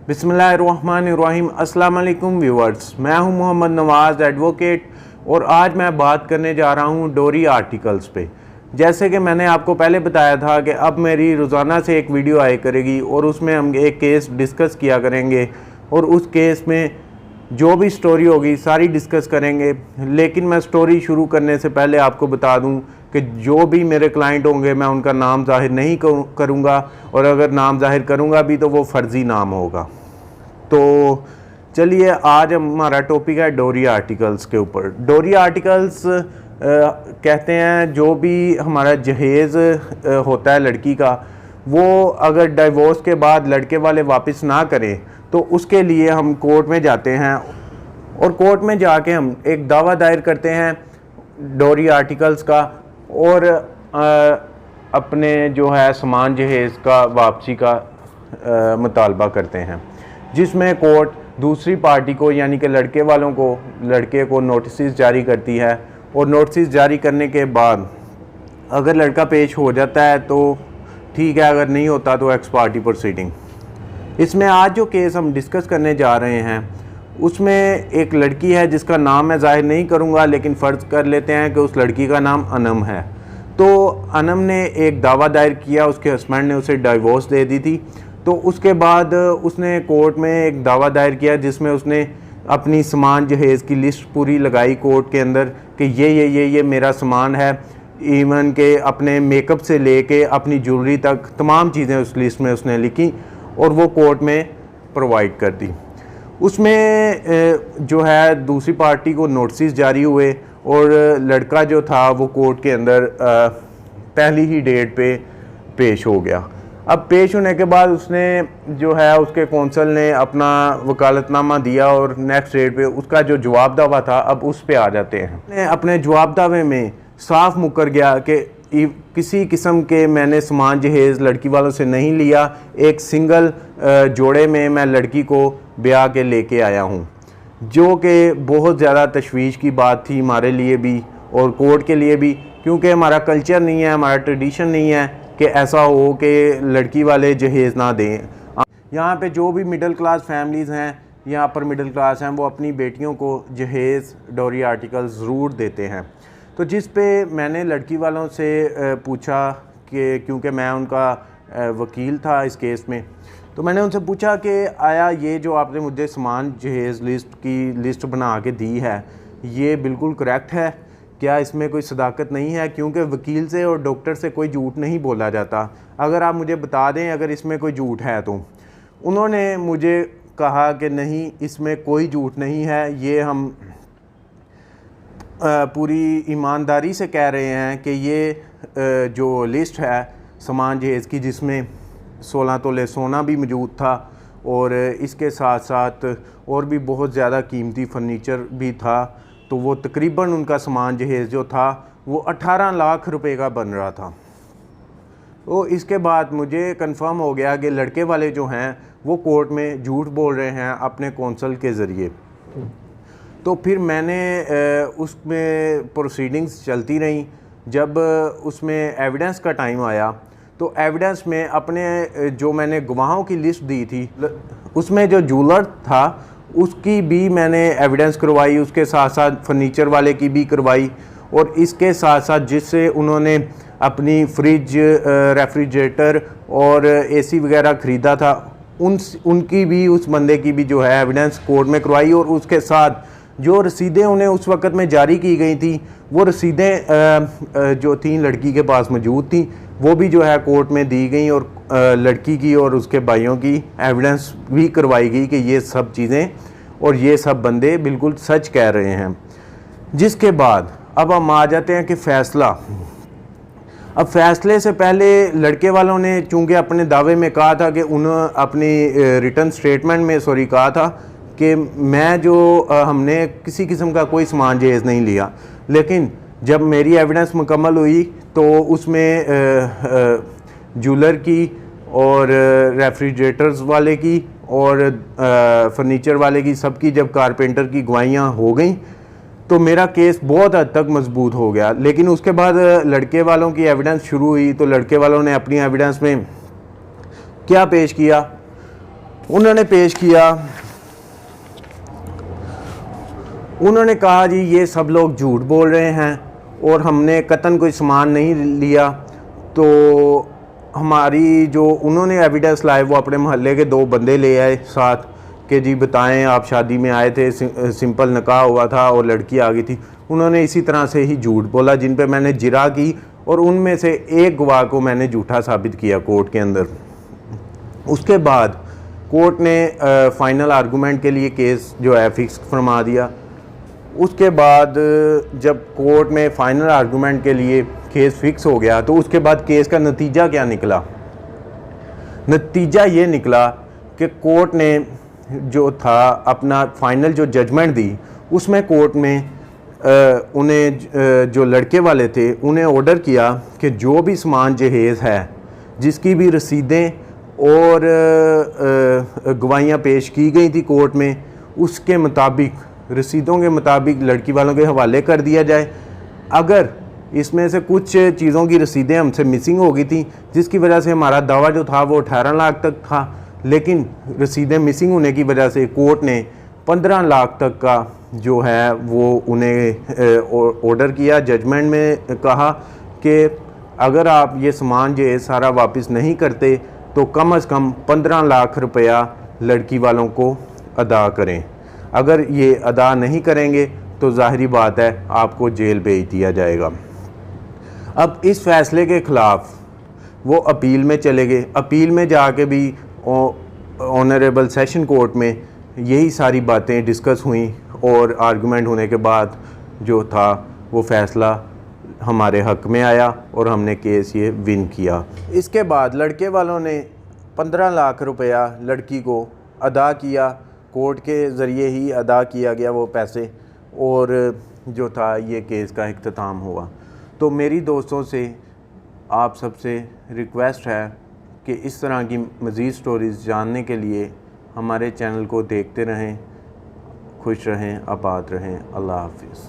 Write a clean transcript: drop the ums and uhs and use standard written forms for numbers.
बिस्मिल्लाहिर्रहमानिर्रहीम। अस्सलाम वालेकुम व्यूअर्स, मैं हूं मोहम्मद नवाज़ एडवोकेट और आज मैं बात करने जा रहा हूं डोरी आर्टिकल्स पे। जैसे कि मैंने आपको पहले बताया था कि अब मेरी रोज़ाना से एक वीडियो आया करेगी और उसमें हम एक केस डिस्कस किया करेंगे और उस केस में जो भी स्टोरी होगी सारी डिस्कस करेंगे। लेकिन मैं स्टोरी शुरू करने से पहले आपको बता दूं कि जो भी मेरे क्लाइंट होंगे मैं उनका नाम जाहिर नहीं करूंगा और अगर नाम जाहिर करूंगा भी तो वो फ़र्ज़ी नाम होगा। तो चलिए, आज हमारा टॉपिक है डोरी आर्टिकल्स के ऊपर। डोरी आर्टिकल्स कहते हैं जो भी हमारा जहेज़ होता है लड़की का, वो अगर डिवोर्स के बाद लड़के वाले वापस ना करें तो उसके लिए हम कोर्ट में जाते हैं और कोर्ट में जाके हम एक दावा दायर करते हैं डोरी आर्टिकल्स का और अपने जो है समान जहेज़ का वापसी का मुतालबा करते हैं, जिसमें कोर्ट दूसरी पार्टी को यानी कि लड़के वालों को, लड़के को नोटिस जारी करती है और नोटिस जारी करने के बाद अगर लड़का पेश हो जाता है तो ठीक है, अगर नहीं होता तो एक्स पार्टी प्रोसीडिंग। इसमें आज जो केस हम डिस्कस करने जा रहे हैं उसमें एक लड़की है जिसका नाम मैं जाहिर नहीं करूंगा, लेकिन फ़र्ज़ कर लेते हैं कि उस लड़की का नाम अनम है। तो अनम ने एक दावा दायर किया, उसके हस्बैंड ने उसे डिवोर्स दे दी थी। तो उसके बाद उसने कोर्ट में एक दावा दायर किया जिसमें उसने अपनी सामान जहेज़ की लिस्ट पूरी लगाई कोर्ट के अंदर कि ये मेरा सामान है। इवन के अपने मेकअप से लेके अपनी ज्वेलरी तक तमाम चीज़ें उस लिस्ट में उसने लिखी और वो कोर्ट में प्रोवाइड कर दी। उसमें जो है दूसरी पार्टी को नोटिस जारी हुए और लड़का जो था वो कोर्ट के अंदर पहली ही डेट पे पेश हो गया। अब पेश होने के बाद उसने जो है उसके कौंसल ने अपना वकालतनामा दिया और नेक्स्ट डेट पे उसका जो जवाब दावा था अब उस पे आ जाते हैं। अपने जवाब दावे में साफ मुकर गया कि किसी किस्म के मैंने सामान जहेज़ लड़की वालों से नहीं लिया, एक सिंगल जोड़े में मैं लड़की को ब्याह के लेके आया हूँ, जो कि बहुत ज़्यादा तशवीश की बात थी हमारे लिए भी और कोर्ट के लिए भी, क्योंकि हमारा कल्चर नहीं है, हमारा ट्रेडिशन नहीं है कि ऐसा हो कि लड़की वाले जहेज़ ना दें। यहाँ पे जो भी मिडिल क्लास फैमिलीज़ हैं या अपर मिडिल क्लास हैं वो अपनी बेटियों को जहेज़ डोरी आर्टिकल ज़रूर देते हैं। तो जिस पे मैंने लड़की वालों से पूछा कि क्योंकि मैं उनका वकील था इस केस में, तो मैंने उनसे पूछा कि आया ये जो आपने मुझे सामान जहेज़ लिस्ट बना के दी है ये बिल्कुल करेक्ट है क्या, इसमें कोई सदाकत नहीं है? क्योंकि वकील से और डॉक्टर से कोई झूठ नहीं बोला जाता। अगर आप मुझे बता दें अगर इसमें कोई झूठ है तो। उन्होंने मुझे कहा कि नहीं, इसमें कोई झूठ नहीं है, ये हम पूरी ईमानदारी से कह रहे हैं कि ये जो लिस्ट है सामान जहेज़ की जिसमें 16 तोले सोना भी मौजूद था और इसके साथ साथ और भी बहुत ज़्यादा कीमती फर्नीचर भी था, तो वो तकरीबन उनका सामान जहेज़ जो था वो 18 लाख रुपए का बन रहा था। तो इसके बाद मुझे कंफर्म हो गया कि लड़के वाले जो हैं वो कोर्ट में झूठ बोल रहे हैं अपने कौंसल के ज़रिए। तो फिर मैंने उसमें प्रोसीडिंग्स चलती रहीं। जब उसमें एविडेंस का टाइम आया तो एविडेंस में अपने जो मैंने गवाहों की लिस्ट दी थी उसमें जो जूलर था उसकी भी मैंने एविडेंस करवाई, उसके साथ साथ फर्नीचर वाले की भी करवाई और इसके साथ साथ जिससे उन्होंने अपनी फ्रिज, रेफ्रिजरेटर और एसी वगैरह ख़रीदा था उनकी भी, उस बंदे की भी जो है एविडेंस कोर्ट में करवाई। और उसके साथ जो रसीदें उन्हें उस वक़्त में जारी की गई थी वो रसीदें जो थी लड़की के पास मौजूद थी वो भी जो है कोर्ट में दी गई और लड़की की और उसके भाइयों की एविडेंस भी करवाई गई कि ये सब चीज़ें और ये सब बंदे बिल्कुल सच कह रहे हैं। जिसके बाद अब हम आ जाते हैं कि फ़ैसला। अब फैसले से पहले लड़के वालों ने चूँकि अपने दावे में कहा था कि उन्होंने अपनी रिटर्न स्टेटमेंट में कहा था कि मैं जो हमने किसी किस्म का कोई सामान जहेज़ नहीं लिया, लेकिन जब मेरी एविडेंस मुकम्मल हुई तो उसमें जूलर की और रेफ्रिजरेटर्स वाले की और फर्नीचर वाले की, सबकी जब कारपेंटर की गवाहियाँ हो गई तो मेरा केस बहुत हद तक मजबूत हो गया। लेकिन उसके बाद लड़के वालों की एविडेंस शुरू हुई तो लड़के वालों ने अपनी एविडेंस में क्या पेश किया, उन्होंने पेश किया, उन्होंने कहा जी ये सब लोग झूठ बोल रहे हैं और हमने कतन कोई सामान नहीं लिया। तो हमारी जो उन्होंने एविडेंस लाए वो अपने मोहल्ले के 2 बंदे ले आए साथ कि जी बताएं आप शादी में आए थे, सिंपल निकाह हुआ था और लड़की आ गई थी। उन्होंने इसी तरह से ही झूठ बोला जिन पे मैंने जिरा की और उनमें से एक गवाह को मैंने झूठा साबित किया कोर्ट के अंदर। उसके बाद कोर्ट ने फाइनल आर्गूमेंट के लिए केस जो है फिक्स फरमा दिया। उसके बाद जब कोर्ट में फाइनल आर्गूमेंट के लिए केस फिक्स हो गया तो उसके बाद केस का नतीजा क्या निकला? नतीजा ये निकला कि कोर्ट ने जो था अपना फाइनल जो जजमेंट दी उसमें कोर्ट में उन्हें जो लड़के वाले थे उन्हें ऑर्डर किया कि जो भी सामान जहेज़ है जिसकी भी रसीदें और गवाहियाँ पेश की गई थी कोर्ट में उसके मुताबिक, रसीदों के मुताबिक लड़की वालों के हवाले कर दिया जाए। अगर इसमें से कुछ चीज़ों की रसीदें हमसे मिसिंग हो गई थी जिसकी वजह से हमारा दावा जो था वो 18 लाख तक था, लेकिन रसीदें मिसिंग होने की वजह से कोर्ट ने 15 लाख तक का जो है वो उन्हें ऑर्डर किया। जजमेंट में कहा कि अगर आप ये सामान जो है सारा वापस नहीं करते तो कम से कम 15 लाख रुपया लड़की वालों को अदा करें। अगर ये अदा नहीं करेंगे तो ज़ाहिरी बात है आपको जेल भेज दिया जाएगा। अब इस फैसले के ख़िलाफ़ वो अपील में चले गए। अपील में जाके भी ऑनरेबल सेशन कोर्ट में यही सारी बातें डिस्कस हुई और आर्गूमेंट होने के बाद जो था वो फ़ैसला हमारे हक़ में आया और हमने केस ये विन किया। इसके बाद लड़के वालों ने 15 लाख रुपया लड़की को अदा किया, कोर्ट के ज़रिए ही अदा किया गया वो पैसे, और जो था ये केस का इख्तिताम हुआ। तो मेरी दोस्तों से आप सबसे रिक्वेस्ट है कि इस तरह की मज़ीद स्टोरीज़ जानने के लिए हमारे चैनल को देखते रहें। खुश रहें, आबाद रहें। अल्लाह हाफ़िज़।